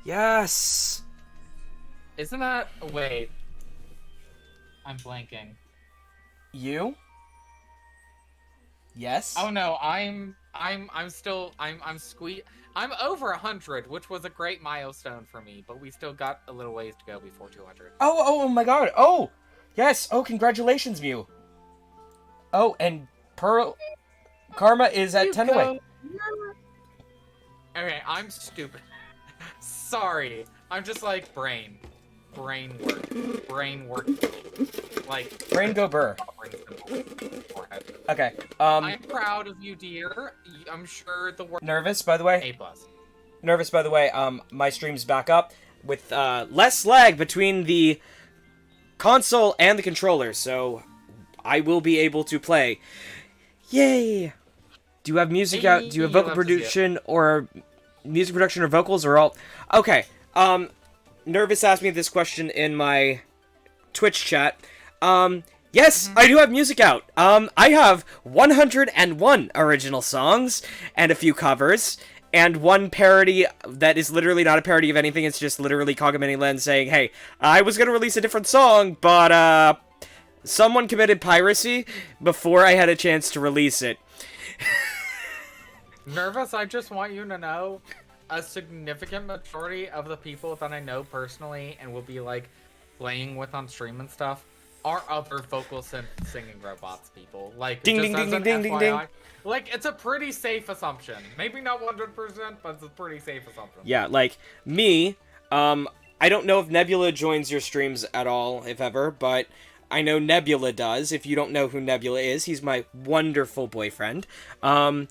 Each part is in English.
Yes. Isn't that... Wait. I'm blanking. You? Yes. Oh no, I'm over 100, which was a great milestone for me, but we still got a little ways to go before 200. Oh my god. Oh, yes. Oh, congratulations, Mew. Oh, and Pearl Karma is at 10 away. Okay, I'm stupid. Sorry. I'm just like brain work. Like Brain go burr. Okay. I'm proud of you, dear. I'm sure the work. Nervous, by the way. A+. Nervous, by the way. My stream's back up with less lag between the console and the controller, so I will be able to play. Yay! Do you have music out? Do you have vocal production or music production or vocals or all? Okay. Nervous asked me this question in my Twitch chat. Yes, I do have music out. I have 101 original songs and a few covers and one parody that is literally not a parody of anything. It's just literally Kagomini saying, "Hey, I was gonna release a different song, but someone committed piracy before I had a chance to release it." Nervous, I just want you to know, a significant majority of the people that I know personally and will be like playing with on stream and stuff are other vocal singing robots people. Like, ding ding ding ding ding ding ding. Like, it's a pretty safe assumption. Maybe not 100%, but it's a pretty safe assumption. Yeah, like me, I don't know if Nebula joins your streams at all, if ever, but I know Nebula does. If you don't know who Nebula is, he's my wonderful boyfriend. I'm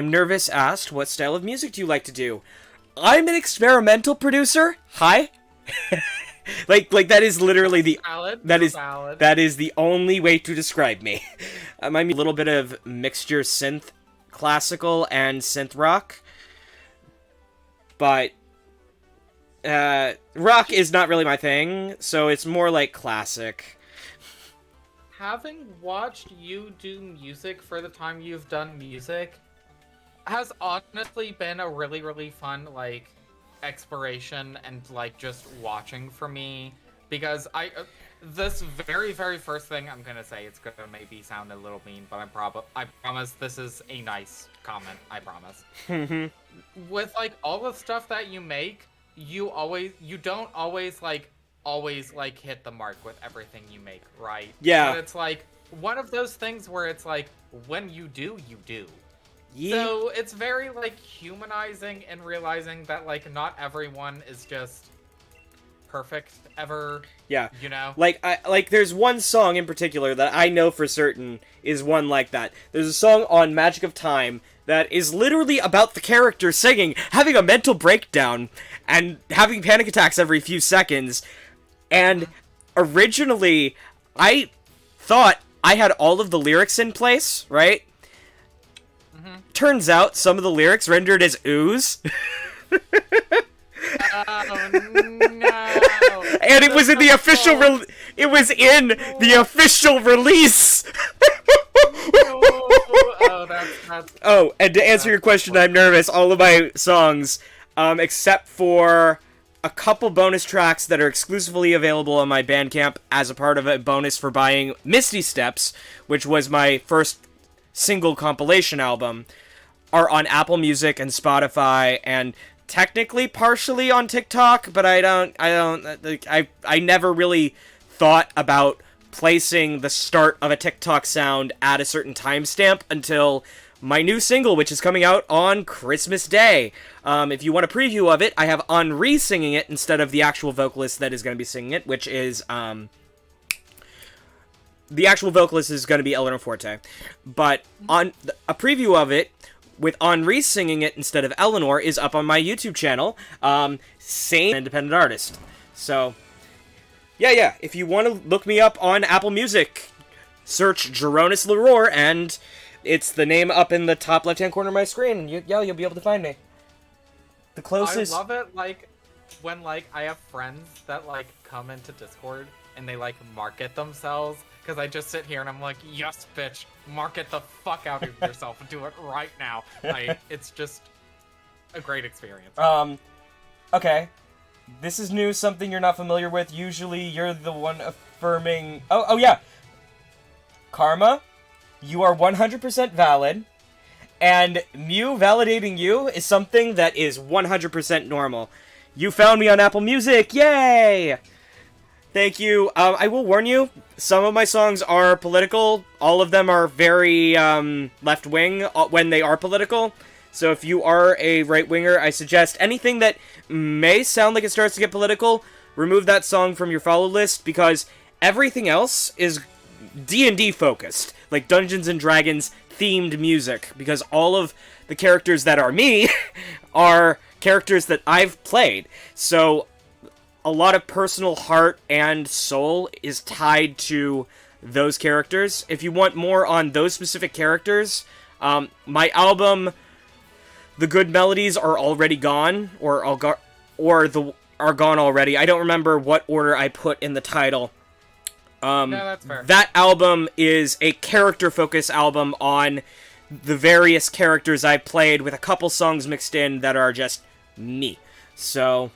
Nervous asked, what style of music do you like to do? I'm an experimental producer. Hi. like that is literally the that is the only way to describe me. I'm a little bit of mixture synth classical and synth rock. But rock is not really my thing, so it's more like classic. Having watched you do music for the time you've done music has honestly been a really, really fun, like, exploration and, like, just watching for me. Because this very, very first thing I'm gonna say, it's gonna maybe sound a little mean, but I promise this is a nice comment, I promise. With, like, all the stuff that you make, you don't always hit the mark with everything you make, right? Yeah. But it's, like, one of those things where it's, like, when you do, you do. Yeah. So it's very, like, humanizing and realizing that, like, not everyone is just perfect ever. Yeah. You know? Like there's one song in particular that I know for certain is one like that. There's a song on Magic of Time that is literally about the character singing, having a mental breakdown, and having panic attacks every few seconds. And originally, I thought I had all of the lyrics in place, right? Turns out some of the lyrics rendered as ooze. Oh no! And it was in the official it was in the official release. Oh, and to answer your question, I'm Nervous. All of my songs, except for a couple bonus tracks that are exclusively available on my Bandcamp as a part of a bonus for buying Misty Steps, which was my first single compilation album, are on Apple Music and Spotify and technically partially on TikTok, but I never really thought about placing the start of a TikTok sound at a certain timestamp until my new single, which is coming out on Christmas Day. If you want a preview of it, I have Henri singing it instead of the actual vocalist that is going to be singing it, which is, the actual vocalist is going to be Eleanor Forte. But on a preview of it, with Henri singing it instead of Eleanor, is up on my YouTube channel. Same independent artist. So, yeah. If you want to look me up on Apple Music, search Jeronis Leroy, and it's the name up in the top left-hand corner of my screen. You'll be able to find me. The closest. I love it, like, when, like, I have friends that, like, come into Discord and they, like, market themselves. Because I just sit here and I'm like, yes, bitch, market the fuck out of yourself and do it right now. It's just a great experience. Okay. This is new, something you're not familiar with. Usually, you're the one affirming... Oh yeah! Karma, you are 100% valid, and Mew validating you is something that is 100% normal. You found me on Apple Music, yay! Thank you. I will warn you, some of my songs are political. All of them are very left-wing when they are political. So if you are a right-winger, I suggest anything that may sound like it starts to get political, remove that song from your follow list, because everything else is D&D focused, like Dungeons and Dragons themed music, because all of the characters that are me are characters that I've played. So a lot of personal heart and soul is tied to those characters. If you want more on those specific characters, my album The Good Melodies Are Already Gone, are gone already. I don't remember what order I put in the title. No, that's fair. That album is a character-focused album on the various characters I played, with a couple songs mixed in that are just me. So...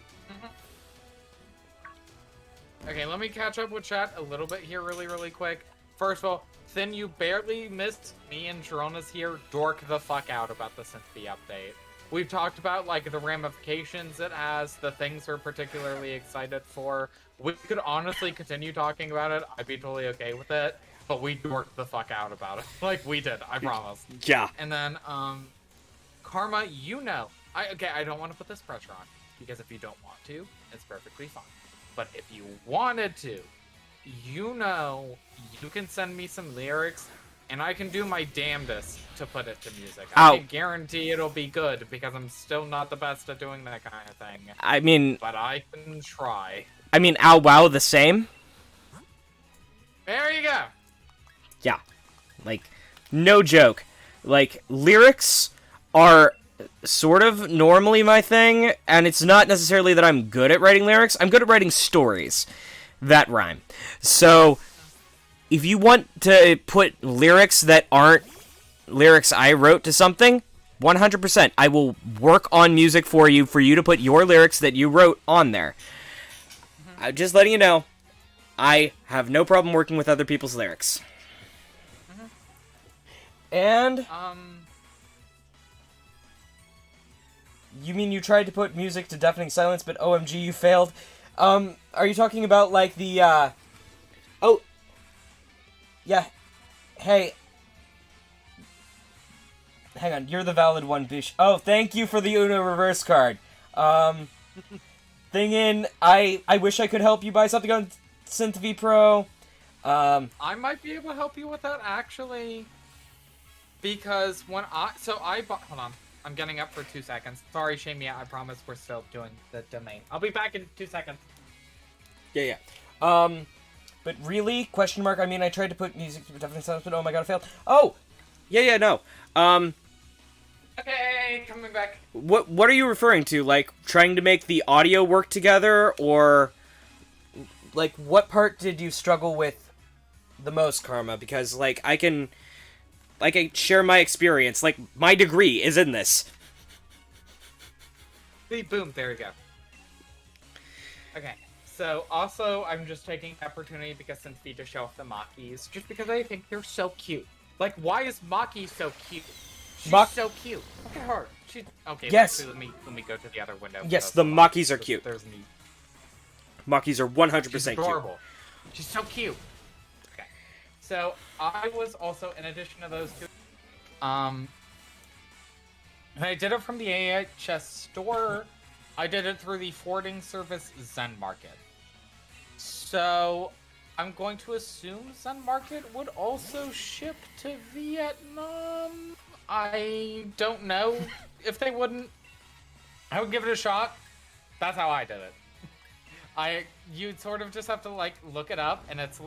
Okay, let me catch up with chat a little bit here really quick. First of all, Thin, you barely missed me and Jeronis here dork the fuck out about the Synthby update. We've talked about, like, the ramifications it has, the things we're particularly excited for. We could honestly continue talking about it. I'd be totally okay with it. But we dorked the fuck out about it. Like, we did, I promise. Yeah. And then, Karma, you know. I don't want to put this pressure on. Because if you don't want to, it's perfectly fine. But if you wanted to, you know, you can send me some lyrics, and I can do my damnedest to put it to music. I can guarantee it'll be good, because I'm still not the best at doing that kind of thing. I mean... But I can try. I mean, ow wow the same? There you go! Yeah. Like, no joke. Like, lyrics are sort of normally my thing, and it's not necessarily that I'm good at writing lyrics. I'm good at writing stories that rhyme. So, if you want to put lyrics that aren't lyrics I wrote to something, 100%. I will work on music for you to put your lyrics that you wrote on there. I'm just letting you know, I have no problem working with other people's lyrics. And... You mean you tried to put music to Deafening Silence, but OMG, you failed? Are you talking about, like, the, Oh! Yeah. Hey. Hang on, you're the valid one, Bish. Oh, thank you for the Uno reverse card. Thing I wish I could help you buy something on Synthv Pro. I might be able to help you with that, actually. Because when I bought... Hold on. I'm getting up for 2 seconds. Sorry, Shamia, I promise we're still doing the domain. I'll be back in 2 seconds. Yeah. But really? Question mark. I mean, I tried to put music to Deafening Silence, but oh my god, I failed. Oh! Yeah, no. Okay, coming back. What are you referring to? Like, trying to make the audio work together, or... Like, what part did you struggle with the most, Karma? Because, like, I can share my experience. Like, my degree is in this. Boom, there we go. Okay, so also, I'm just taking the opportunity because Synthby to show off the Makis, just because I think they're so cute. Like, why is Maki so cute? She's so cute. Look at her. She's... Okay, yes. Actually, let me go to the other window. Yes, the Makis are cute. There's me. Makis are 100% She's adorable. She's so cute. Okay. So, I was also, in addition to those two, and I did it from the AHS store. I did it through the forwarding service Zen Market. So, I'm going to assume Zen Market would also ship to Vietnam. I don't know if they wouldn't. I would give it a shot. That's how I did it. You'd sort of just have to, like, look it up, and it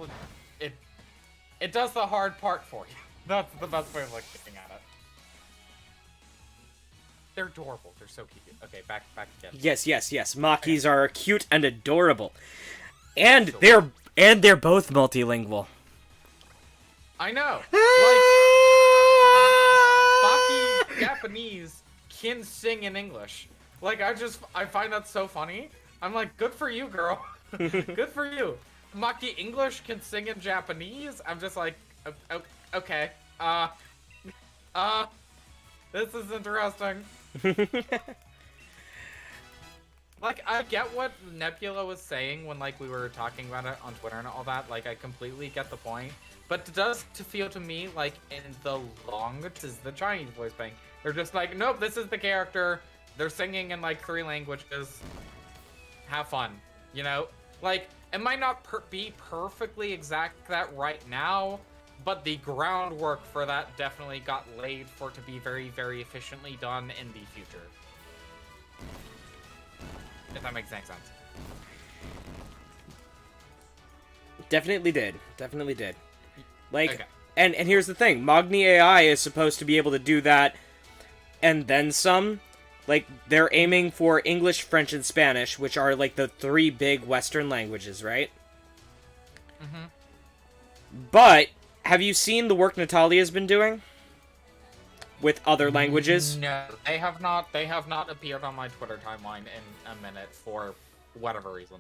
does the hard part for you. That's the best way of looking at it. They're adorable. They're so cute. Okay, back again. Yes. Makis are cute and adorable. And they're both multilingual. I know. Like, Maki Japanese can sing in English. Like, I find that so funny I'm like, good for you, girl. Good for you. Maki English can sing in Japanese. I'm just like, okay. This is interesting. Like, I get what Nebula was saying when, like, we were talking about it on Twitter and all that. Like, I completely get the point. But it does feel to me like in the long, this is the Chinese voice bank. They're just like, nope, this is the character. They're singing in, like, 3 languages. Have fun, you know? Like, it might not be perfectly exact that right now, but the groundwork for that definitely got laid for it to be very, very efficiently done in the future. If that makes any sense. Definitely did. Definitely did. Like, okay. and here's the thing. Magni AI is supposed to be able to do that and then some. Like, they're aiming for English, French, and Spanish, which are, like, the 3 big Western languages, right? Mm-hmm. But, have you seen the work Natalia's been doing? With other languages? No, they have not appeared on my Twitter timeline in a minute for whatever reason.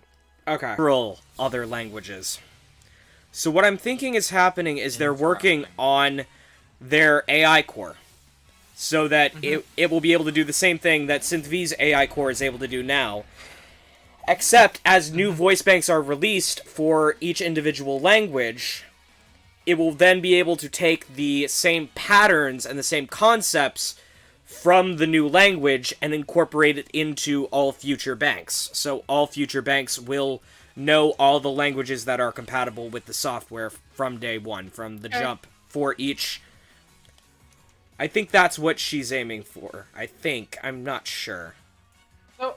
Okay. Several other languages. So what I'm thinking is happening is they're working on their AI core. So that it will be able to do the same thing that SynthV's AI core is able to do now. Except, as new voice banks are released for each individual language, it will then be able to take the same patterns and the same concepts from the new language and incorporate it into all future banks. So all future banks will know all the languages that are compatible with the software from day one, from the jump for each. I think that's what she's aiming for. I think. I'm not sure. So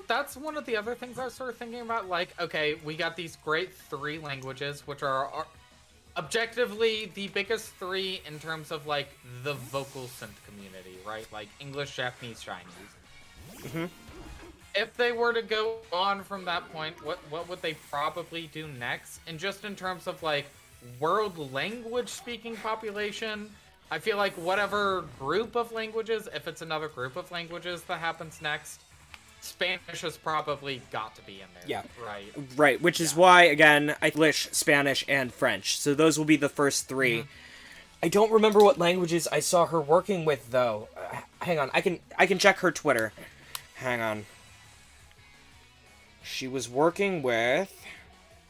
that's one of the other things I was sort of thinking about. Like, okay, we got these great 3 languages, which are objectively the biggest 3 in terms of, like, the vocal synth community, right? Like, English, Japanese, Chinese. Mm-hmm. If they were to go on from that point, what would they probably do next? And just in terms of, like, world language speaking population, I feel like whatever group of languages, if it's another group of languages that happens next, Spanish has probably got to be in there. Yeah. Right. Right, which is why, again, English, Spanish, and French. So those will be the first 3. Mm-hmm. I don't remember what languages I saw her working with, though. Hang on, I can check her Twitter. Hang on. She was working with...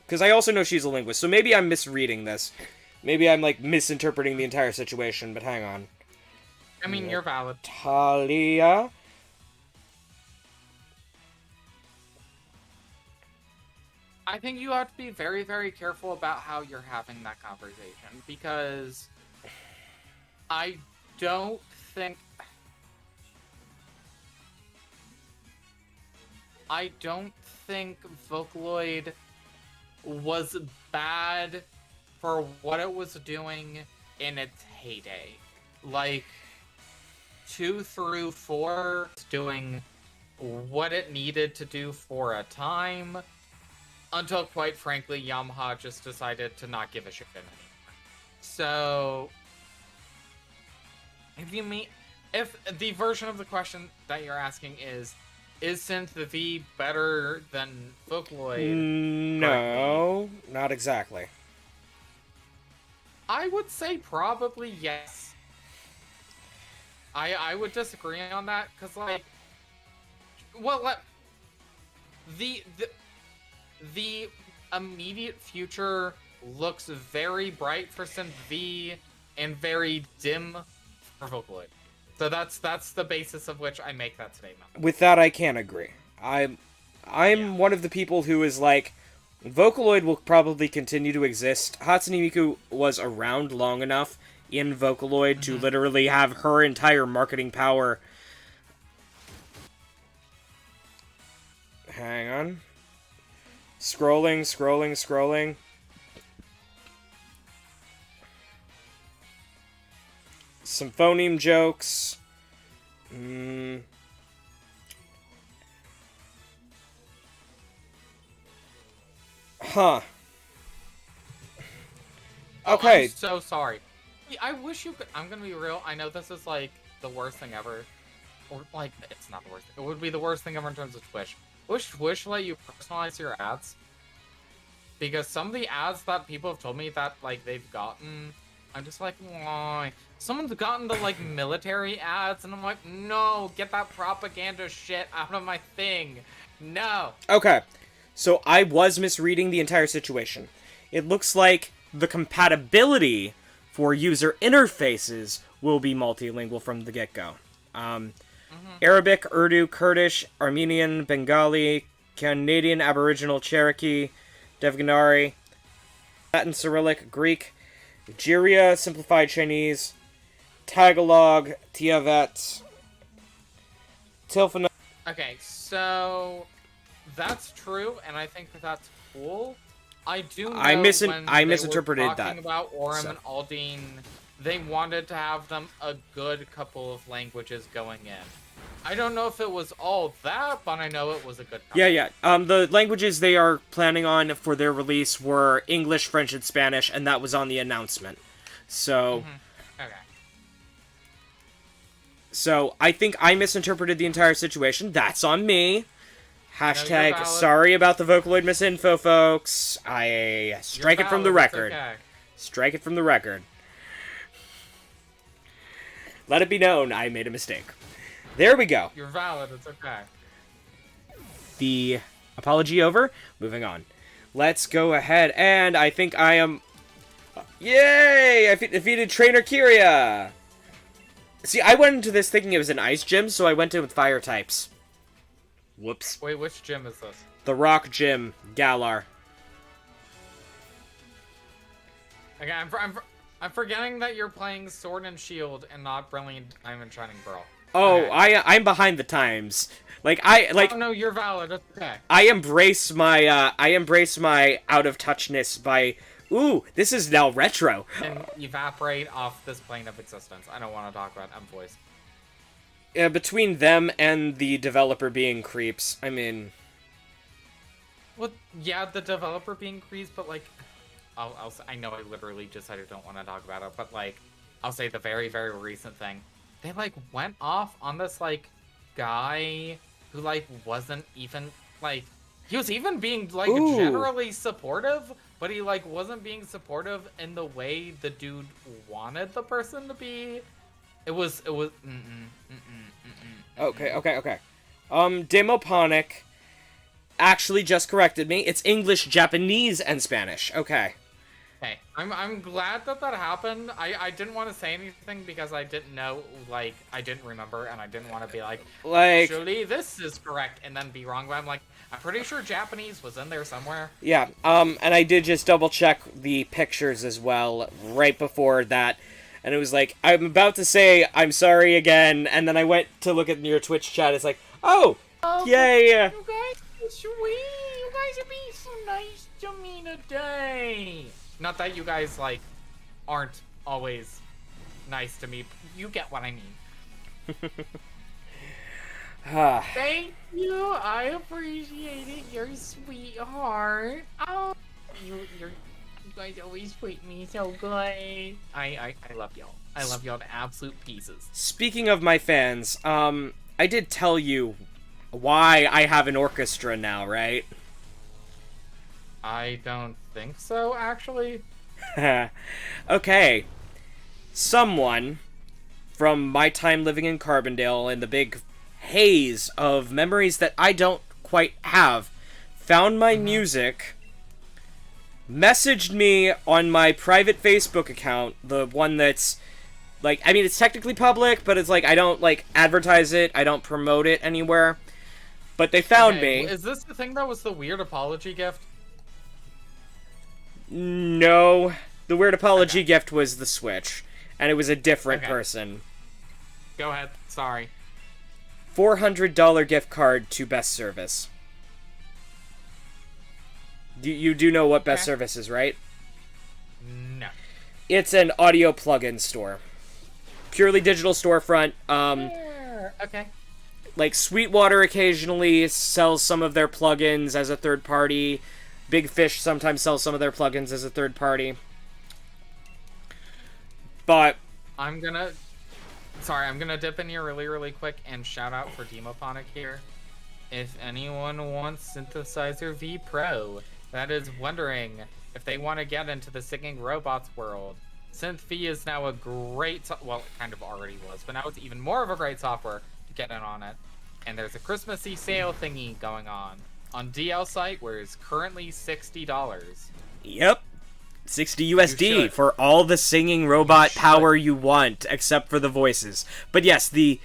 Because I also know she's a linguist, so maybe I'm misreading this. Maybe I'm, like, misinterpreting the entire situation, but hang on. I mean, you're valid. Talia... I think you have to be very, very careful about how you're having that conversation, because I don't think Vocaloid was bad for what it was doing in its heyday. Like, 2 through 4, doing what it needed to do for a time, until, quite frankly, Yamaha just decided to not give a shit anymore. So, if the version of the question that you're asking is Synth V better than Vocaloid? No, not exactly. I would say probably yes. I would disagree on that, because, like, well, the immediate future looks very bright for Synth V and very dim for Vocaloid. So that's the basis of which I make that statement. With that, I can't agree. I'm one of the people who is like, Vocaloid will probably continue to exist. Hatsune Miku was around long enough in Vocaloid to literally have her entire marketing power. Hang on. Scrolling. Some phoneme jokes. Huh. Okay. I'm so sorry. I wish you could. I'm gonna be real. I know this is, like, the worst thing ever. Or, like, it's not the worst thing. It would be the worst thing ever in terms of Twitch. Wish let you personalize your ads? Because some of the ads that people have told me that like they've gotten, I'm just like, why? Someone's gotten the like military ads, and I'm like, no, get that propaganda shit out of my thing. No. Okay, so I was misreading the entire situation. It looks like the compatibility for user interfaces will be multilingual from the get-go. Arabic, Urdu, Kurdish, Armenian, Bengali, Canadian Aboriginal, Cherokee, Devanagari, Latin, Cyrillic, Greek, Jiria, Simplified Chinese, Tagalog, Tiavet, Tilfana. Okay, so that's true, and I think that that's cool. I do know I when misinterpreted they were that. talking about Orem So. and Aldine, they wanted to have them a good couple of languages going in. I don't know if it was all that, but I know it was a good couple. Yeah. The languages they are planning on for their release were English, French, and Spanish, and that was on the announcement. So, Okay. so I think I misinterpreted the entire situation. That's on me. Hashtag valid. sorry about the Vocaloid misinfo, folks. I strike You're it from the valid, it's record. okay. Strike it from the record. Let it be known I made a mistake. There we go. You're valid, it's okay. The apology over. Moving on. Let's go ahead, and I think I am... Yay! I defeated Trainer Kiria! See, I went into this thinking it was an ice gym, so I went in with fire types. Whoops. Wait, which gym is this? The Rock Gym, Galar. Okay, I'm forgetting that you're playing Sword and Shield and not Brilliant Diamond Shining Pearl. Oh, Okay. I'm behind the times. Oh no, you're valid. It's okay. I embrace my out of touchness by, ooh, this is now retro. And evaporate off this plane of existence. I don't want to talk about M-Voice. Between them and the developer being creeps, I mean, Well, yeah, the developer being creased, but like, I know I literally just said I don't want to talk about it, but like, I'll say the very, very recent thing. They like went off on this like guy who like wasn't even like, he was even being like Ooh. generally supportive, but he like wasn't being supportive in the way the dude wanted the person to be. It was. Okay. Demoponic actually just corrected me. It's English, Japanese, and Spanish. Okay. Hey, I'm glad that happened. I didn't want to say anything because I didn't know, like, I didn't remember, and I didn't want to be like, actually, this is correct, and then be wrong. But I'm like, I'm pretty sure Japanese was in there somewhere. Yeah, and I did just double check the pictures as well right before that, and it was like, I'm about to say I'm sorry again, and then I went to look at your Twitch chat, it's like, oh, yay! You guys are sweet. You guys are being so nice to me today. Not that you guys, like, aren't always nice to me. You get what I mean. Thank you. I appreciate it. You're a sweetheart. Oh, you guys always treat me so good. I love y'all. I love y'all to absolute pieces. Speaking of my fans, I did tell you why I have an orchestra now, right? I don't think so, actually. Okay. Someone from my time living in Carbondale in the big haze of memories that I don't quite have found my music, messaged me on my private Facebook account, the one that's like, I mean, it's technically public, but it's like I don't like advertise it, I don't promote it anywhere. But they found me. Is this the thing that was the weird apology gift? No, the weird apology gift was the Switch, and it was a different person. Go ahead. Sorry. $400 gift card to Best Service. You do know what Best Service is, right? No. It's an audio plugin store. Purely digital storefront. Okay. Like Sweetwater occasionally sells some of their plugins as a third party. Big Fish sometimes sells some of their plugins as a third party. But I'm gonna dip in here really, really quick and shout out for Demoponic here. if anyone wants Synthesizer V Pro, that is wondering if they want to get into the singing robots world, Synth V is now a great, well, it kind of already was, but now it's even more of a great software to get in on it. And there's a Christmassy sale thingy going on DL site, where it's currently $60. Yep. 60 USD for all the singing robot power you want, except for the voices. But yes, you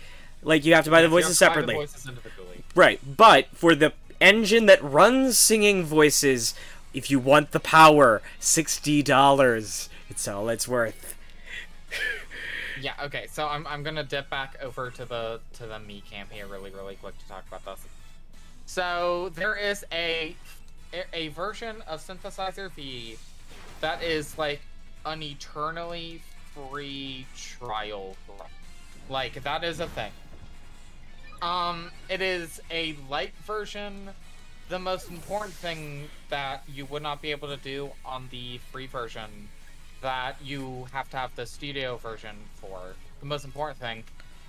have to buy the voices separately. Buy the voices individually. Right, but for the engine that runs singing voices, if you want the power, $60. It's all it's worth. Yeah, okay, so I'm gonna dip back over to the me camp here really quick to talk about this. So there is a version of Synthesizer V that is like an eternally free trial. Like, that is a thing. It is a light version. The most important thing that you would not be able to do on the free version, that you have to have the studio version for, the most important thing,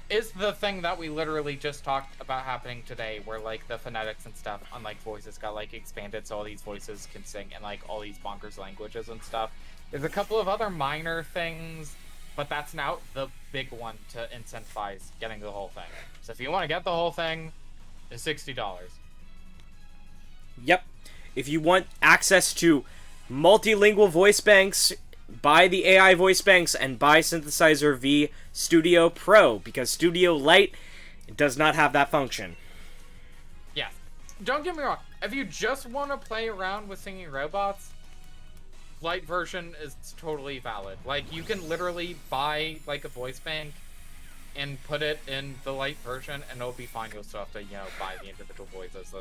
is the thing that we literally just talked about happening today, where, like, the phonetics and stuff on, like, voices got, like, expanded so all these voices can sing in, like, all these bonkers languages and stuff. There's a couple of other minor things, but that's now the big one to incentivize getting the whole thing. So if you want to get the whole thing, it's $60. Yep. If you want access to multilingual voice banks, buy the AI voice banks and buy Synthesizer V Studio Pro, because Studio Lite does not have that function. Yeah. Don't get me wrong. If you just want to play around with singing robots, Lite version is totally valid. Like, you can literally buy, like, a voice bank and put it in the Lite version, and it'll be fine. You'll still have to, buy the individual voices.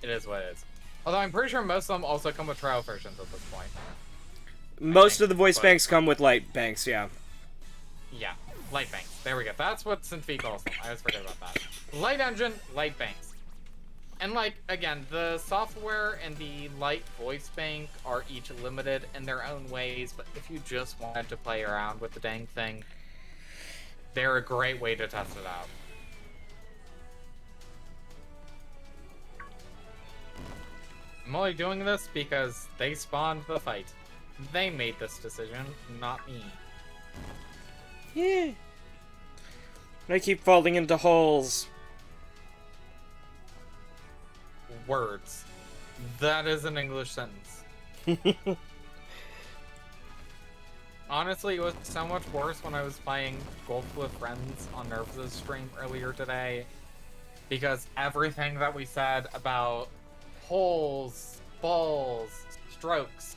It is what it is. Although I'm pretty sure most of them also come with trial versions at this point. Most of the voice banks come with Lite banks, yeah. Yeah, Lite banks. There we go. That's what SynthV calls them. I always forget about that. Lite engine, Lite banks. And, like, again, the software and the Lite voice bank are each limited in their own ways, but if you just wanted to play around with the dang thing, they're a great way to test it out. I'm only doing this because they spawned the fight. They made this decision, not me. Yeah. I keep falling into holes. Words. That is an English sentence. Honestly, it was so much worse when I was playing Golf with Friends on Nervous' stream earlier today, because everything that we said about holes, balls, strokes,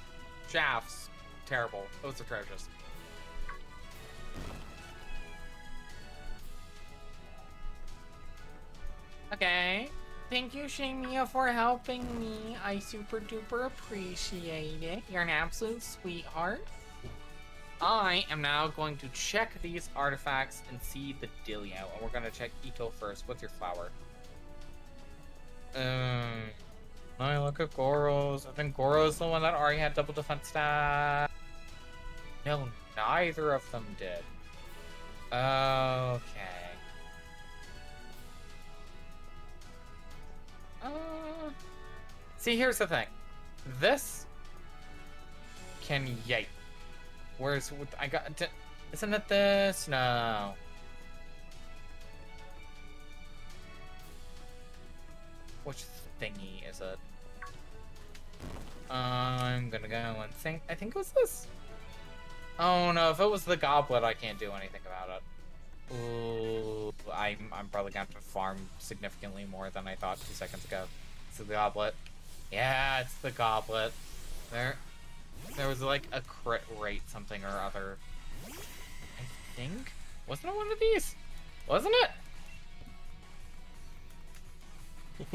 shafts, terrible. It was atrocious. Okay. Thank you, Shamia, for helping me. I super duper appreciate it. You're an absolute sweetheart. I am now going to check these artifacts and see the dealio. And we're going to check Ito first. What's your flower? I look at Goro's. I think Goro's the one that already had double defense stat. No, neither of them did. Okay. See, here's the thing. This can yike. Whereas I got, isn't it this? No. Which thingy is it? I'm gonna go and think. I think it was this. Oh no! If it was the goblet, I can't do anything about it. Ooh, I'm probably gonna have to farm significantly more than I thought 2 seconds ago. It's the goblet. Yeah, it's the goblet. There was like a crit rate something or other. I think, wasn't it one of these? Wasn't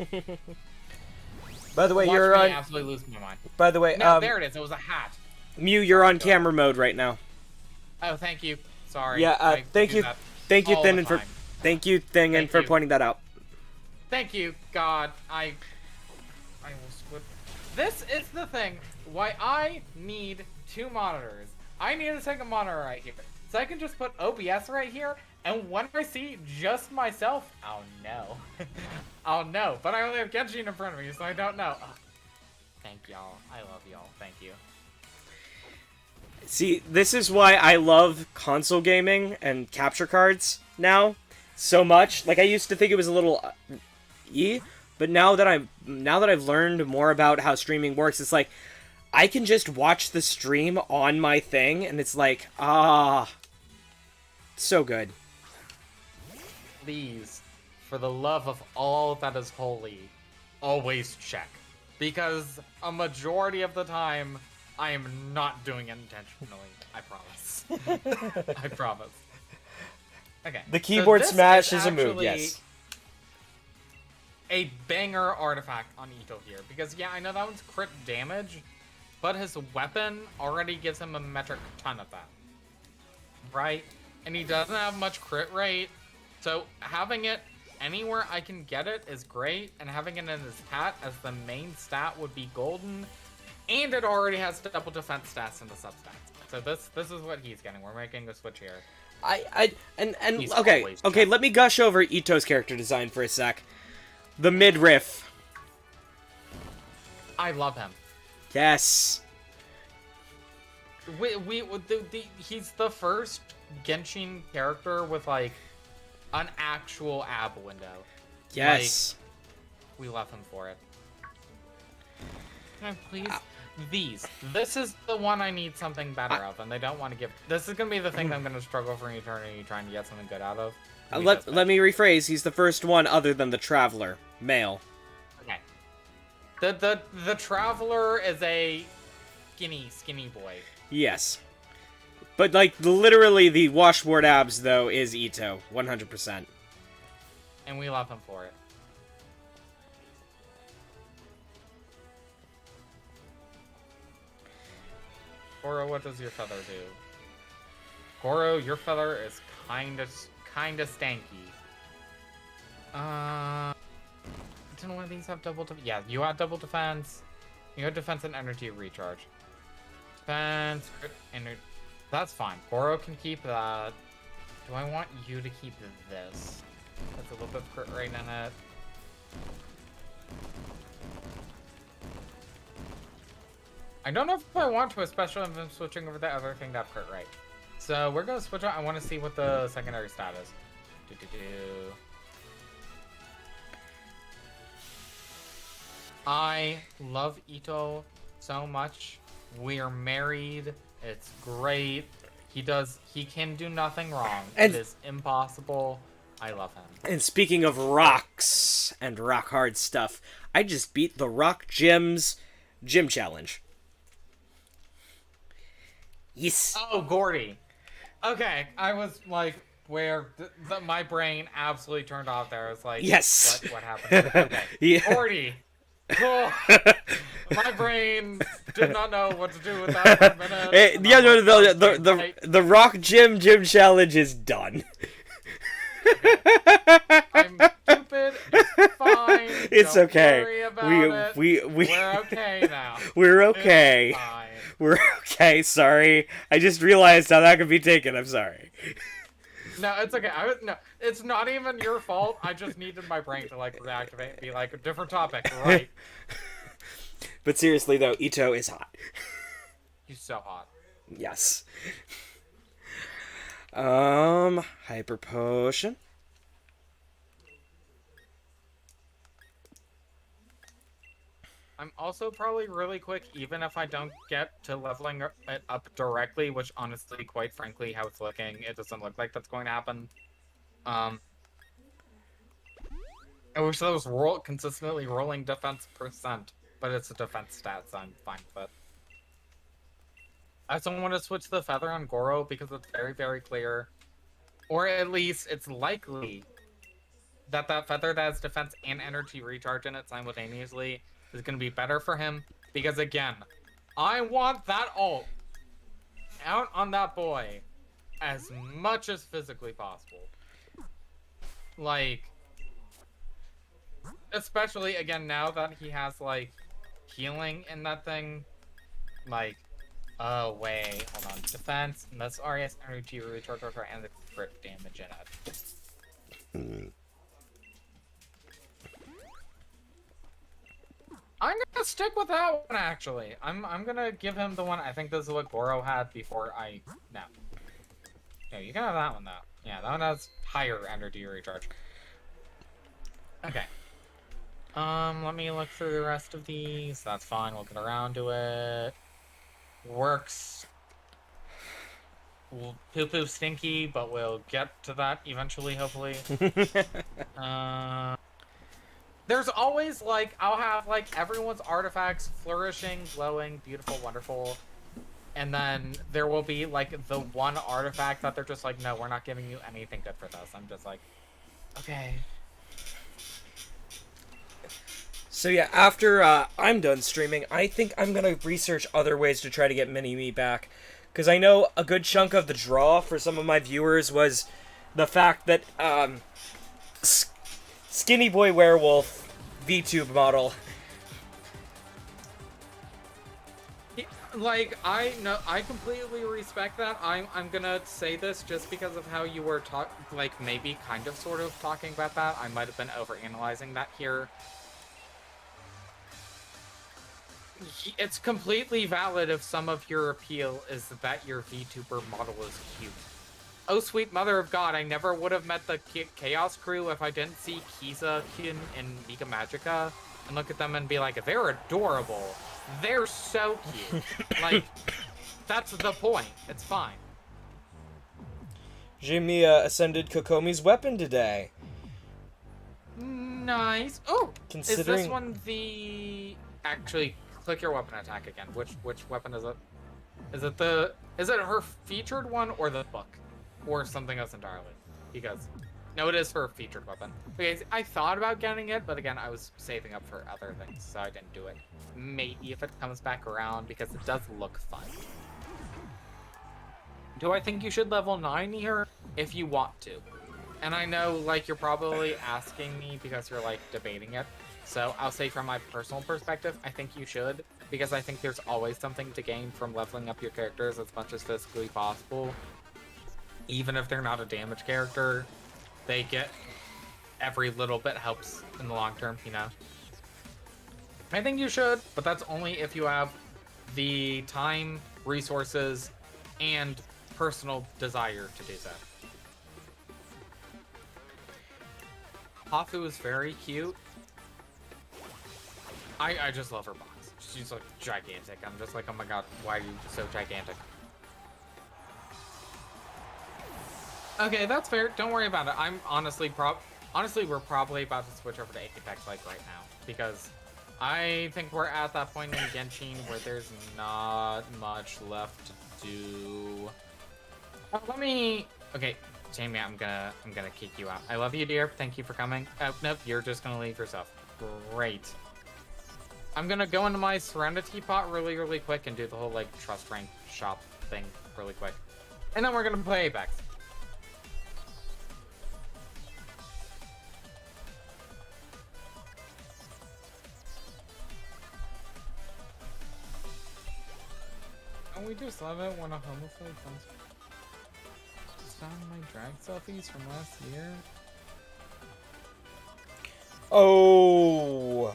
it? By the way, Watch you're me on. absolutely lose my mind. By the way, No, there it is. It was a hat. Mew, you're on camera mode right now. Oh, thank you. Sorry. Yeah. Thank you, Thinnin, for pointing that out. Thank you, God. I almost would. This is the thing. Why I need 2 monitors. I need a second monitor right here. So I can just put OBS right here, And when I see just myself, oh no. Oh no, but I only have Genshin in front of me, so I don't know. Oh, thank y'all. I love y'all. Thank you. See, this is why I love console gaming and capture cards now so much. Like, I used to think it was a little but now that I've learned more about how streaming works, it's like I can just watch the stream on my thing, and it's like, so good. Please, for the love of all that is holy, always check. Because a majority of the time, I am not doing it intentionally. I promise. I promise. Okay. The keyboard this smash is a move, actually yes. A banger artifact on Ito here. Because, yeah, I know that one's crit damage, but his weapon already gives him a metric ton of that. Right? And he doesn't have much crit rate, so having it anywhere I can get it is great, and having it in his hat as the main stat would be golden, and it already has double defense stats in the substats. So this is what he's getting. We're making a switch here. Okay, let me gush over Ito's character design for a sec. The midriff. I love him. Yes. He's the first Genshin character with, like, an actual ab window. Yes. Like, we love him for it. Can I please? This is the one I need something better of, and they don't want to give. This is gonna be the thing that I'm gonna struggle for an eternity trying to get something good out of. Let me rephrase. He's the first one other than the Traveler, male. Okay. The Traveler is a skinny boy. Yes. But, like, literally the washboard abs, though, is Ito. 100%. And we love him for it. Goro, what does your feather do? Goro, your feather is kinda stanky. Didn't one of these have double defense? Yeah, you had double defense. You had defense and energy recharge. Defense, crit, energy. That's fine. Goro can keep that. Do I want you to keep this? That's a little bit of crit rate in it. I don't know if I want to, especially if I'm switching over the other thing to have crit rate. So we're gonna switch out. I want to see what the secondary stat is. I love Ito so much. We are married. It's great. He can do nothing wrong. And it is impossible. I love him. And speaking of rocks and rock hard stuff, I just beat the Rock Gym's gym challenge. Yes. Oh, Gordy. Okay, I was like, where my brain absolutely turned off there. I was like, yes. What happened? Okay. Yeah. Gordy. Oh, my brain did not know what to do with that for a minute. Yeah, the Rock Gym challenge is done. Okay. I'm stupid. It's fine. It's Don't okay. Worry about We're okay now. We're okay. It's fine. We're okay. Sorry, I just realized how that could be taken. I'm sorry. No, it's okay. No, it's not even your fault. I just needed my brain to, like, reactivate and be like, a different topic, right? But seriously, though, Ito is hot. He's so hot. Yes. Hyper Potion. I'm also probably really quick, even if I don't get to leveling it up directly, which honestly, quite frankly, how it's looking, it doesn't look like that's going to happen. I wish that was consistently rolling defense %, but it's a defense stat, so I'm fine with it. I also want to switch the feather on Goro because it's very, very clear, or at least it's likely that feather that has defense and energy recharge in it simultaneously is going to be better for him, because again, I want that ult out on that boy as much as physically possible. Like, especially again now that he has, like, healing in that thing, like, Oh, wait. Hold on. Defense, miss RS energy, recharge, and the crit damage in it. I'm gonna stick with that one, actually. I'm gonna give him the one. I think this is what Goro had before I... No. No, you can have that one, though. Yeah, that one has higher energy recharge. Okay. Let me look through the rest of these. That's fine. We'll get around to it. Works. Poo-poo stinky, but we'll get to that eventually, hopefully. There's always, like, I'll have, like, everyone's artifacts flourishing, glowing, beautiful, wonderful. And then there will be, like, the one artifact that they're just like, no, we're not giving you anything good for this. I'm just like, okay. So yeah, after I'm done streaming, I think I'm gonna research other ways to try to get Mini-Me back. Because I know a good chunk of the draw for some of my viewers was the fact that, Skinny Boy Werewolf VTube model. Like, I completely respect that. I'm gonna say this just because of how you were maybe kind of sort of talking about that. I might have been overanalyzing that here. It's completely valid if some of your appeal is that your VTuber model is cute. Oh, sweet mother of God, I never would have met the Chaos Crew if I didn't see Kiza and Mika Magica and look at them and be like, they're adorable. They're so cute. Like, that's the point. It's fine. Jimmy ascended Kokomi's weapon today. Nice. Oh, Considering... is this one the... Actually, click your weapon attack again. Which weapon is it? Is it her featured one or the book? Or something else entirely? Because... No, it is her featured weapon. Okay, I thought about getting it, but again, I was saving up for other things, so I didn't do it. Maybe if it comes back around, because it does look fun. Do I think you should level 9 here? If you want to. And I know, like, you're probably asking me because you're, like, debating it. So I'll say from my personal perspective, I think you should. Because I think there's always something to gain from leveling up your characters as much as physically possible. Even if they're not a damage character. They get every little bit helps in the long term, you know? I think you should, but that's only if you have the time, resources, and personal desire to do so. Hafu is very cute. I just love her box. She's like gigantic. I'm just like, oh my god, why are you so gigantic? Okay, that's fair. Don't worry about it. I'm honestly we're probably about to switch over to Apex like right now because I think we're at that point in Genshin where there's not much left to do. Okay, Jamie, I'm gonna kick you out. I love you, dear. Thank you for coming. Oh, nope, you're just gonna leave yourself. Great. I'm gonna go into my Serenity pot really quick and do the whole like trust rank shop thing really quick, and then we're gonna play Apex. And we just love it when a homophobe comes down my drag selfies from last year. Oh.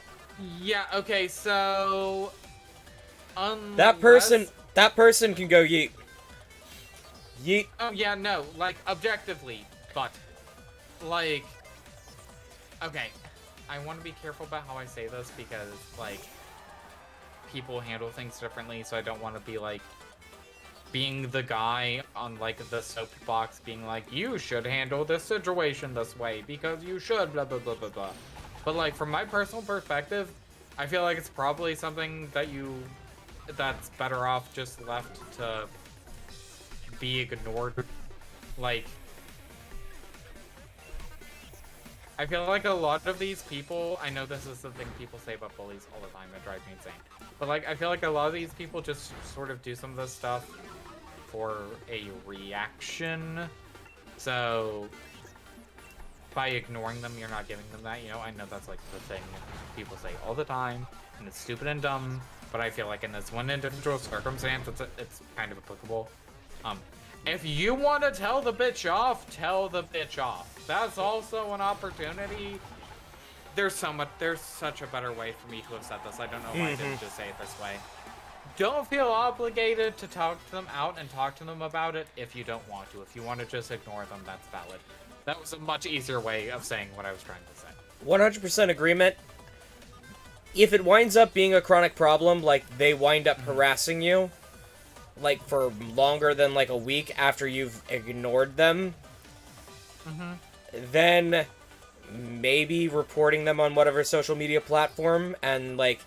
Yeah, okay, so That person can go yeet. Yeet. Oh yeah, no, like objectively, but like okay. I want to be careful about how I say this because like people handle things differently, so I don't want to be like being the guy on like the soapbox being like, you should handle this situation this way because you should blah blah blah blah blah. But like from my personal perspective, I feel like it's probably something that's better off just left to be ignored. Like I feel like a lot of these people, I know this is the thing people say about bullies all the time, that drives me insane. But like, I feel like a lot of these people just sort of do some of this stuff for a reaction. So, by ignoring them, you're not giving them that, you know? I know that's like the thing people say all the time. and it's stupid and dumb, but I feel like in this one individual circumstance, it's kind of applicable. If you want to tell the bitch off, tell the bitch off. That's also an opportunity. There's such a better way for me to have said this. I don't know why I didn't just say it this way. Don't feel obligated to talk to them out and talk to them about it if you don't want to. If you want to just ignore them, that's valid. That was a much easier way of saying what I was trying to say. 100% agreement. If it winds up being a chronic problem, like they wind up harassing you, like for longer than like a week after you've ignored them, then maybe reporting them on whatever social media platform and like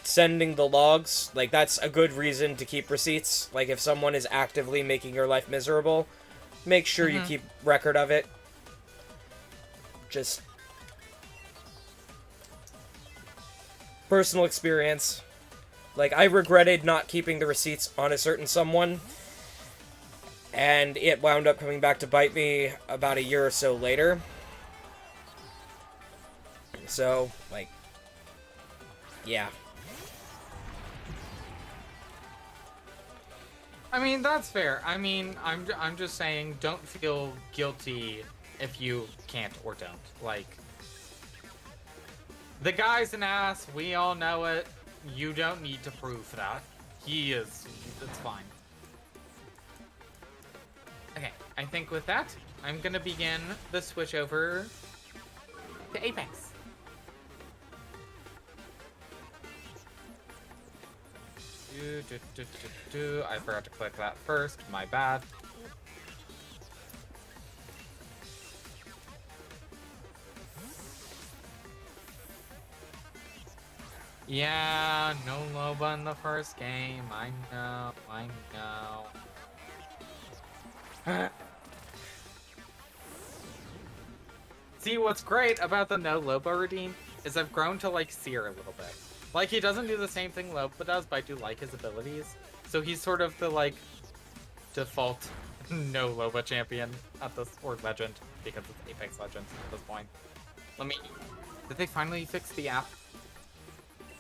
sending the logs, like that's a good reason to keep receipts. Like if someone is actively making your life miserable, make sure you keep record of it. Just personal experience. Like, I regretted not keeping the receipts on a certain someone, and it wound up coming back to bite me about a year or so later. So, like, yeah. I mean, that's fair. I mean, I'm just saying, don't feel guilty if you can't or don't. Like, the guy's an ass. We all know it. You don't need to prove that. He is. It's fine. Okay, I think with that, I'm gonna begin the switch over to Apex. I forgot to click that first. My bad. Yeah, no Loba in the first game. I know. See, what's great about the no Loba redeem is I've grown to like Seer a little bit. Like, he doesn't do the same thing Loba does, but I do like his abilities. So he's sort of the, like, default no Loba champion at this, or legend, because it's Apex Legends at this point. Did they finally fix the app?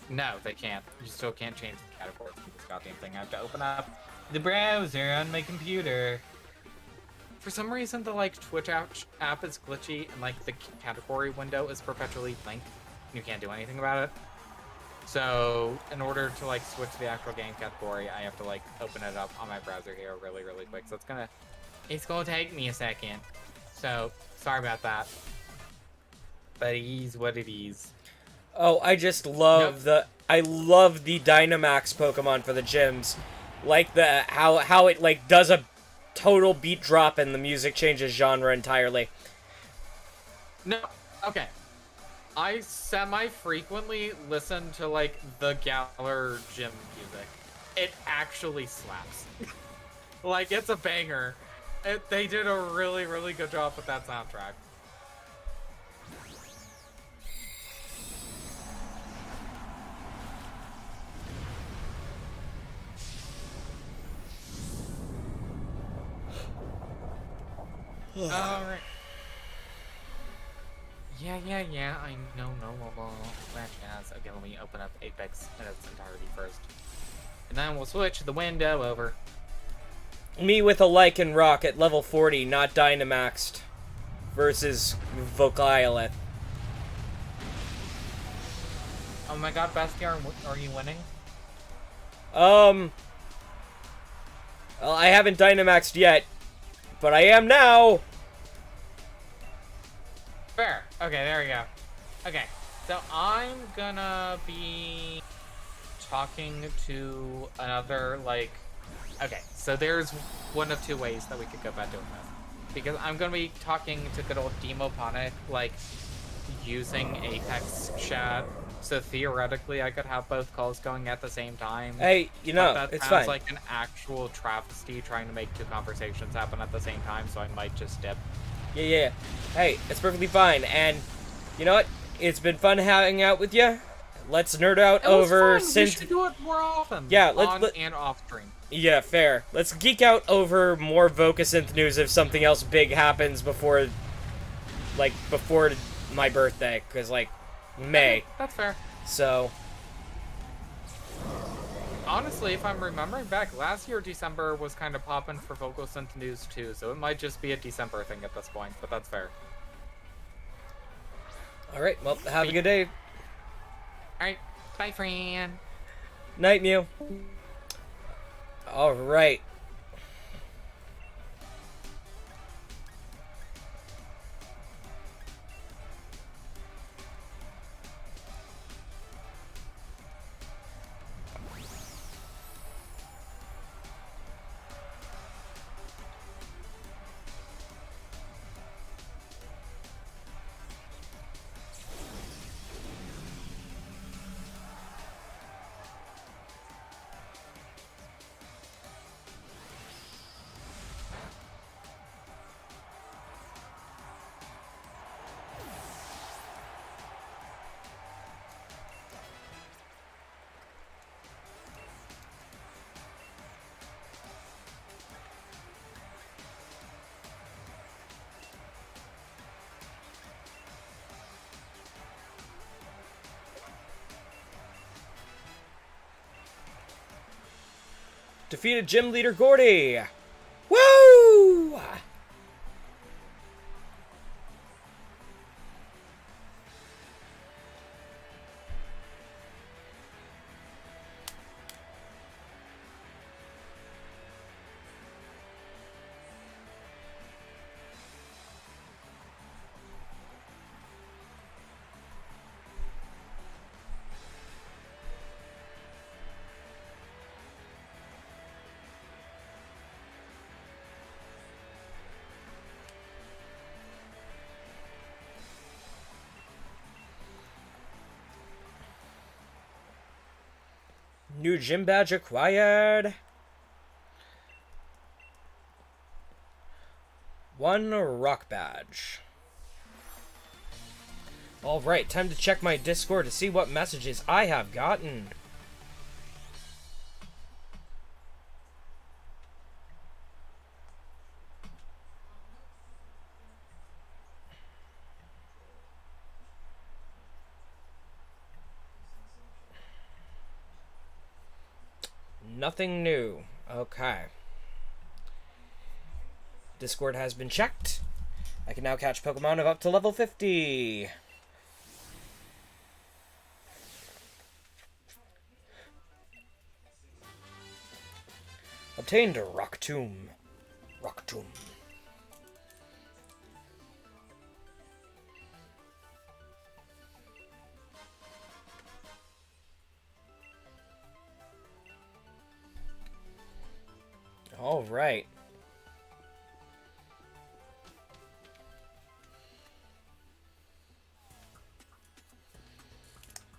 No, they can't. You still can't change the categories for this goddamn thing. I have to open up the browser on my computer. For some reason, the, like, Twitch app is glitchy, and, like, the category window is perpetually blank. You can't do anything about it. So, in order to, like, switch to the actual game category, I have to, like, open it up on my browser here really, really quick. So it's gonna take me a second. So, sorry about that. But it is what it is. Oh, I just love I love the Dynamax Pokemon for the gyms. Like how it, like, does a total beat drop and the music changes genre entirely. No, okay. I semi-frequently listen to, like, the Galar gym music. It actually slaps. Like, it's a banger. They did a really, really good job with that soundtrack. Alright. Yeah, I know, that jazz. Okay, let me open up Apex in its entirety first. And then we'll switch the window over. Me with a Lycan Rock at level 40, not Dynamaxed, versus Vocalith. Oh my god, Bastion, are you winning? Well, I haven't Dynamaxed yet, but I am now! Fair. Okay, there we go. Okay, so I'm gonna be talking to another, like... Okay, so there's one of two ways that we could go about doing this. Because I'm gonna be talking to good old Demoponic, like, using Apex chat. So theoretically, I could have both calls going at the same time. Hey, you know, that it's sounds fine. like an actual travesty trying to make two conversations happen at the same time, so I might just dip. Yeah. Hey, it's perfectly fine, and you know what? It's been fun hanging out with you. Let's nerd out over synth. We should do it more often. Yeah, and off stream. Yeah, fair. Let's geek out over more Vocasynth news if something else big happens before my birthday, because, like, May. Okay, that's fair. So, honestly, if I'm remembering back, last year December was kind of popping for Vocalcent news too, so it might just be a December thing at this point, but that's fair. Alright, well, have a good day. Alright, bye, friend. Night, Mew. Alright. Defeated gym leader Gordy. Woo! New gym badge acquired. 1 rock badge. Alright, time to check my Discord to see what messages I have gotten. Nothing new. Okay. Discord has been checked. I can now catch Pokemon of up to level 50. Obtained a Rock Tomb. Rock Tomb. All right.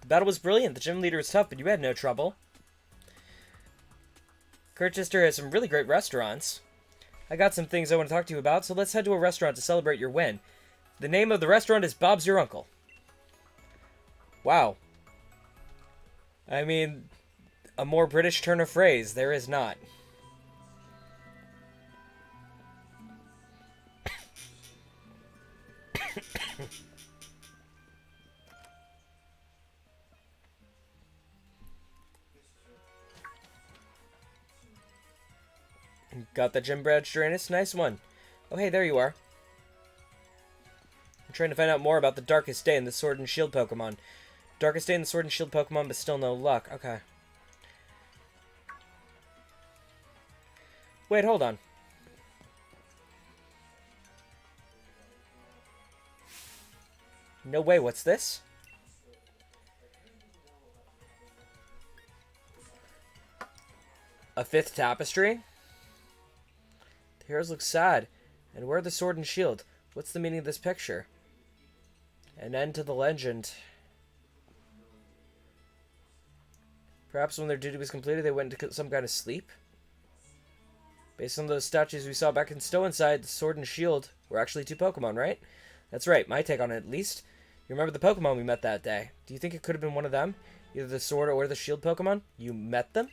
The battle was brilliant. The gym leader was tough, but you had no trouble. Kirchester has some really great restaurants. I got some things I want to talk to you about, so let's head to a restaurant to celebrate your win. The name of the restaurant is Bob's Your Uncle. Wow. I mean, a more British turn of phrase, there is not. Got the gym badge, Jeronis. Nice one. Oh, hey, there you are. I'm trying to find out more about the Darkest Day and the Sword and Shield Pokemon. Darkest Day and the Sword and Shield Pokemon, but still no luck. Okay. Wait, hold on. No way, what's this? A 5th tapestry? The heroes look sad. And where are the sword and shield? What's the meaning of this picture? An end to the legend. Perhaps when their duty was completed, they went into some kind of sleep? Based on those statues we saw back in Stow-Inside, the sword and shield were actually 2 Pokemon, right? That's right, my take on it at least. You remember the Pokemon we met that day. Do you think it could have been one of them? Either the sword or the shield Pokemon? You met them?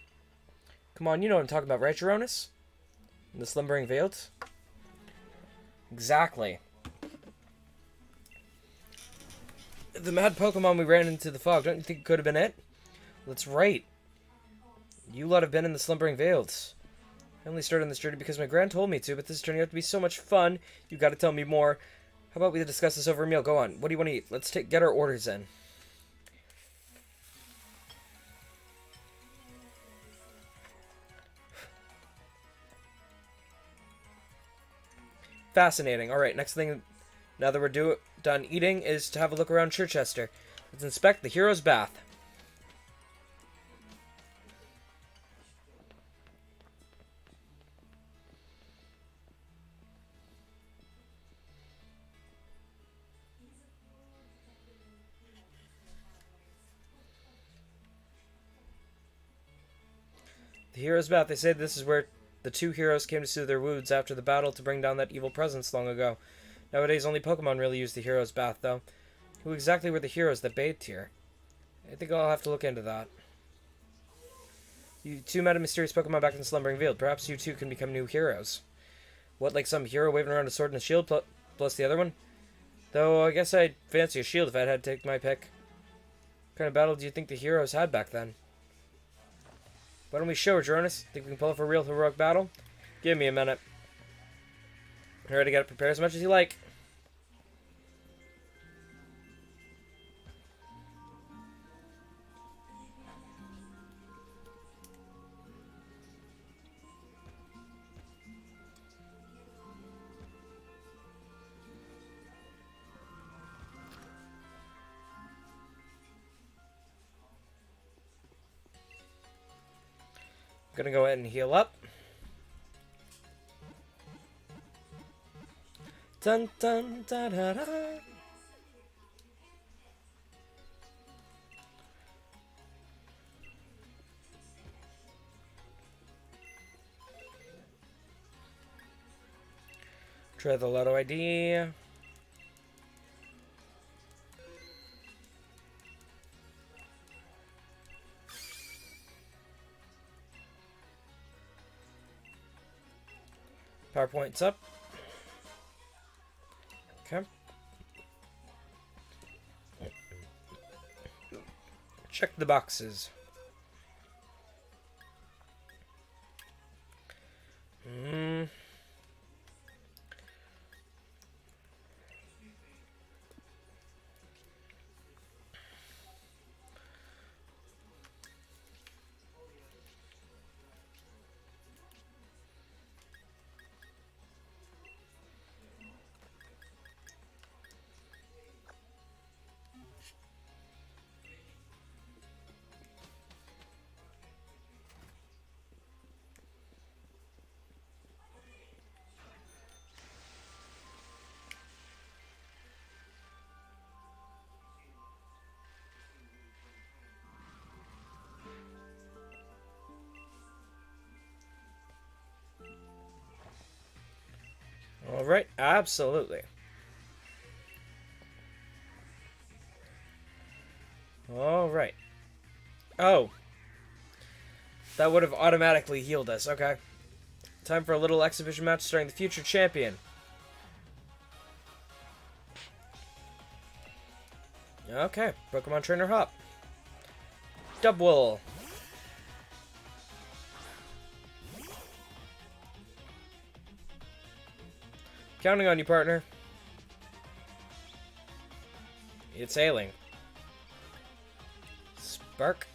Come on, you know what I'm talking about, right, Jeronis? In the Slumbering Fields? Exactly. The mad Pokemon we ran into the fog, don't you think it could have been it? That's right. You lot have been in the Slumbering Vales. I only started on this journey because my gran told me to, but this is turning out to be so much fun. You gotta tell me more. How about we discuss this over a meal? Go on. What do you want to eat? Let's get our orders in. Fascinating. Alright, next thing, now that we're done eating, is to have a look around Chichester. Let's inspect the Hero's Bath. The Hero's Bath. They say this is where the two heroes came to soothe their wounds after the battle to bring down that evil presence long ago. Nowadays, only Pokemon really use the Hero's Bath, though. Who exactly were the heroes that bathed here? I think I'll have to look into that. You two met a mysterious Pokemon back in the Slumbering Field. Perhaps you two can become new heroes. What, like some hero waving around a sword and a shield plus the other one? Though, I guess I'd fancy a shield if I had to take my pick. What kind of battle do you think the heroes had back then? Why don't we show her, Jeronis? Think we can pull off a real heroic battle? Give me a minute. Alright, I gotta prepare as much as you like. I'm gonna go ahead and heal up. Dun dun da da da. Try the Lotto ID. PowerPoint's up. Okay. Check the boxes. All right, absolutely. All right. Oh. That would have automatically healed us. Okay. Time for a little exhibition match starring the future champion. Okay. Pokemon Trainer Hop. Dubwool. Counting on you, partner. It's hailing. Spark.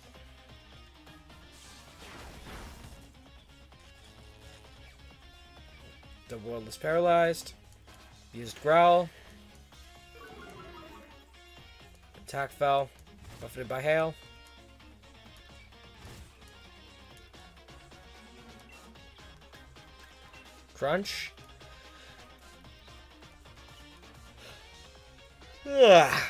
The world is paralyzed. Used Growl. Attack fell. Buffeted by hail. Crunch. Ugh.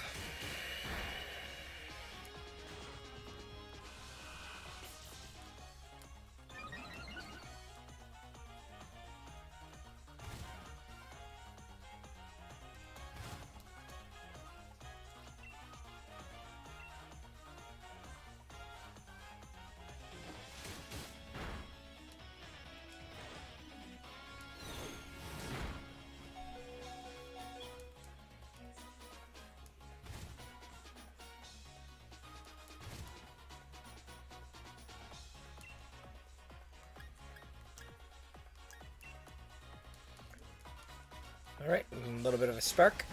Alright, a little bit of a spark.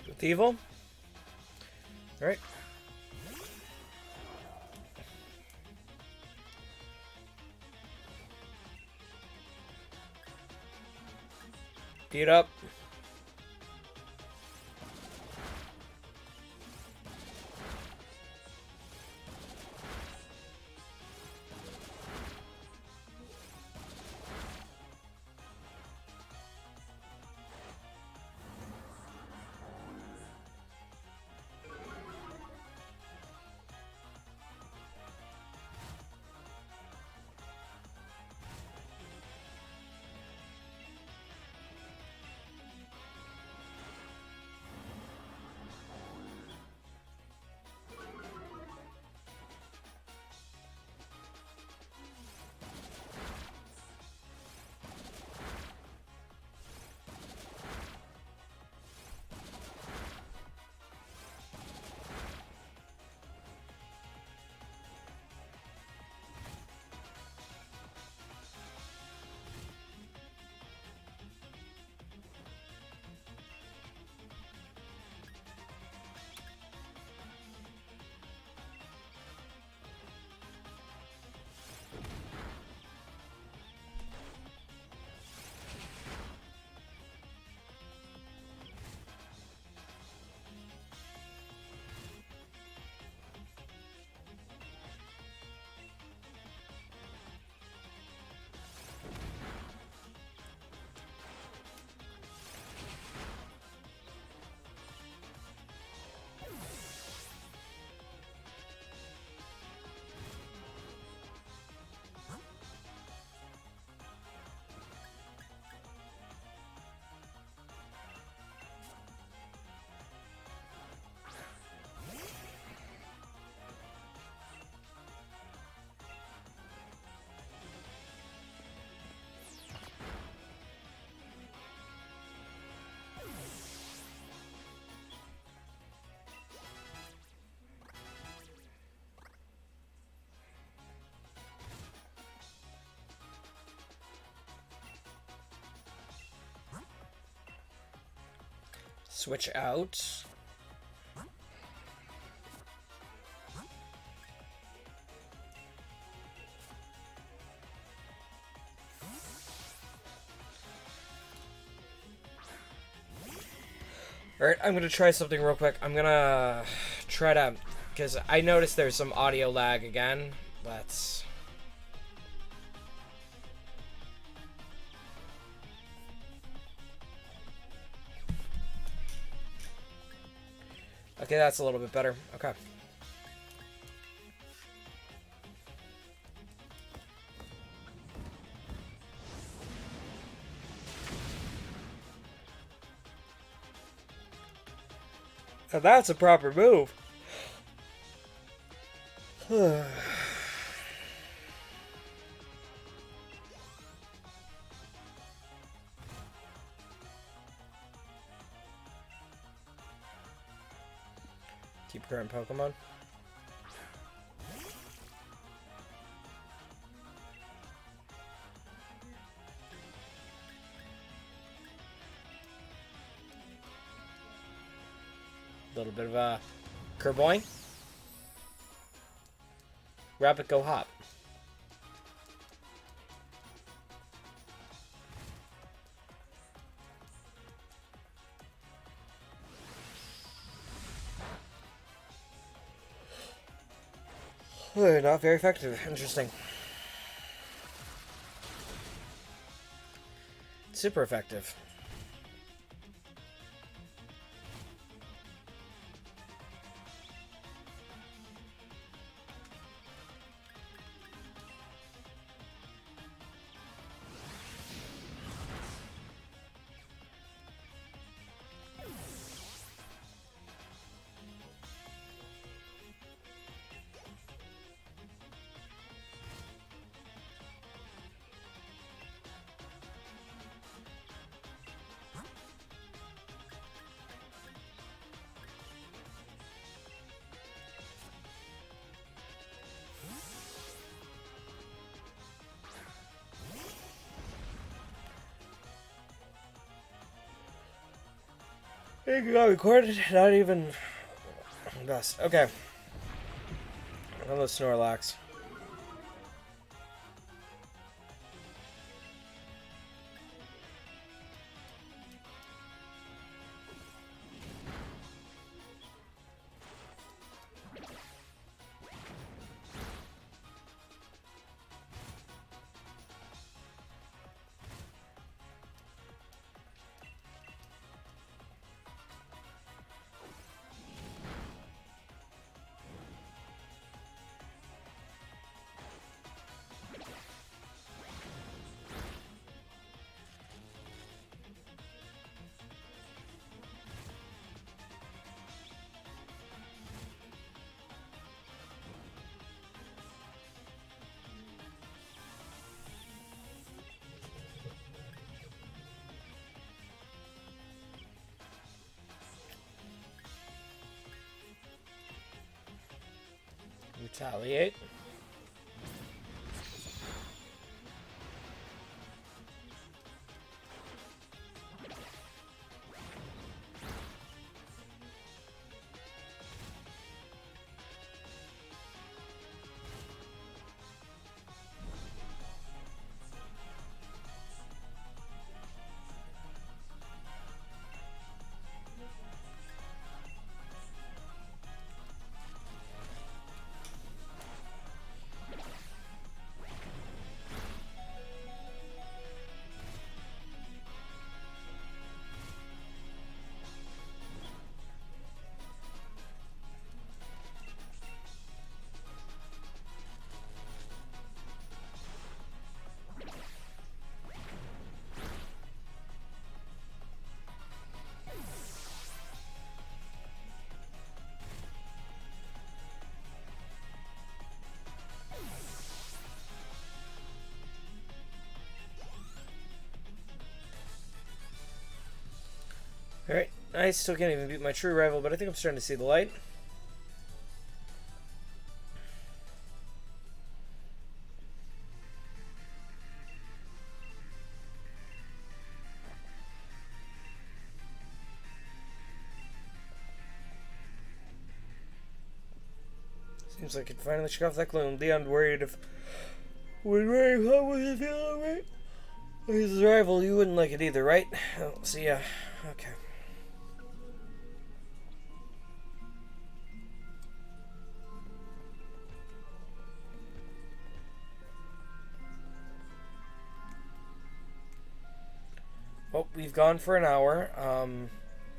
With evil. Alright. Beat up. Switch out. Alright, I'm gonna try something real quick. I'm gonna try to... because I noticed there's some audio lag again. Let's... okay, that's a little bit better. Okay. Now that's a proper move. Keep current Pokemon. A little bit of a Kerboing. Rapid Go Hop. Not very effective. Interesting. Super effective. It got recorded, not even best. Okay. Hello, Snorlax. Retaliate. Alright, I still can't even beat my true rival, but I think I'm starting to see the light. Seems like I could finally shake off that gloom. Leon worried if when wearing hot would it feel alright? He's his rival, you wouldn't like it either, right? Oh, see ya. Okay. Well, we've gone for an hour,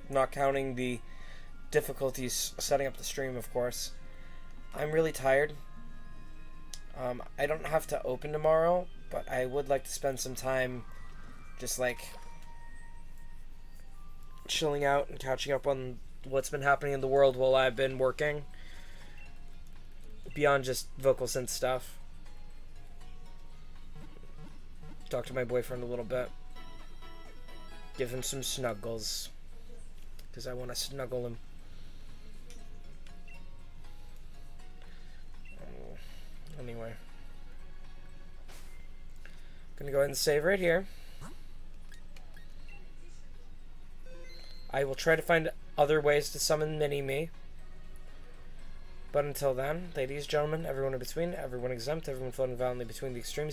not counting the difficulties setting up the stream, of course. I'm really tired. I don't have to open tomorrow, but I would like to spend some time just like chilling out and catching up on what's been happening in the world while I've been working, beyond just vocal synth stuff. Talk to my boyfriend a little bit. Give him some snuggles, because I want to snuggle him. Anyway. Gonna go ahead and save right here. I will try to find other ways to summon Mini-Me. But until then, ladies, gentlemen, everyone in between, everyone exempt, everyone floating violently between the extremes,